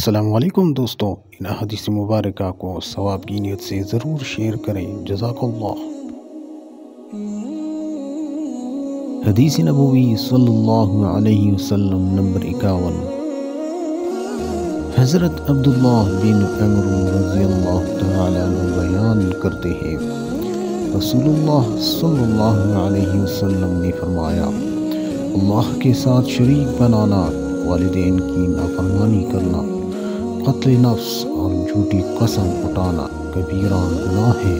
السلام علیکم دوستو، ان حدیث مبارکہ کو ثواب کی نیت سے ضرور شیئر کریں، جزاک اللہ۔ حدیث نبوی صلی اللہ علیہ وسلم نمبر 51۔ حضرت عبداللہ بن عمر رضی اللہ تعالی عنہ بیان کرتے ہیں، رسول اللہ صلی اللہ علیہ وسلم نے فرمایا، اللہ کے ساتھ شریک بنانا، والدین کی نافرمانی کرنا، قتل نفس اور جھوٹی قسم اٹھانا کبیرہ گناہ ہے۔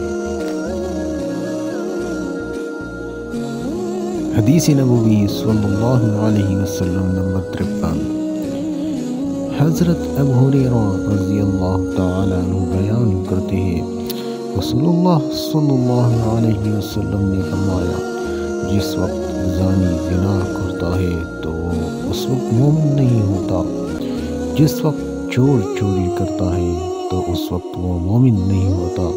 حدیث نبوی صلی اللہ علیہ وسلم نمبر 53۔ حضرت ابو ہریرہ رضی اللہ تعالی عنہ بیان کرتے ہیں، رسول اللہ صلی اللہ علیہ وسلم نے فرمایا، جس وقت زانی زنا کرتا ہے تو اس وقت مومن نہیں ہوتا، جس وقت چور چوری کرتا ہے تو اس وقت وہ مومن نہیں ہوتا،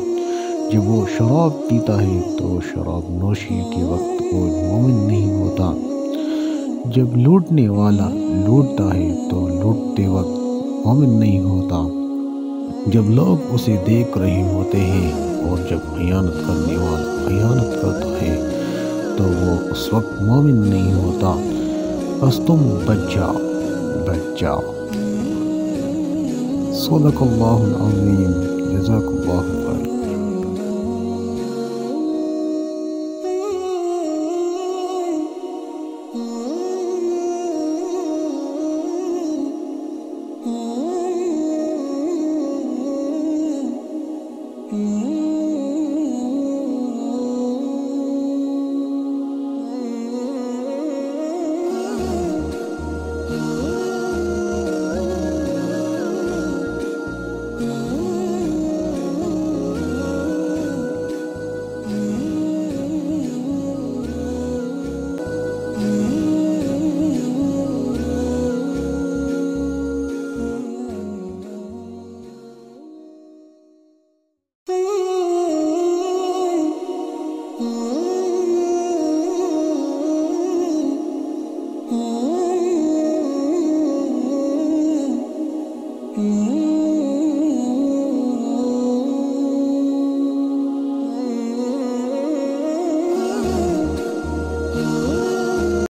جب وہ شراب پیتا ہے تو شراب نوشی کے وقت وہ مومن نہیں ہوتا، جب لوٹنے والا لوٹتا ہے تو لوٹتے وقت مومن نہیں ہوتا، جب لوگ اسے دیکھ رہے ہوتے ہیں اور جب خیانت کرنے والا خیانت کرتا ہے تو وہ اس وقت مومن نہیں ہوتا۔ بس تم بچ جاؤ۔ صدق اللہ العظیم، جزاک اللہ خیر۔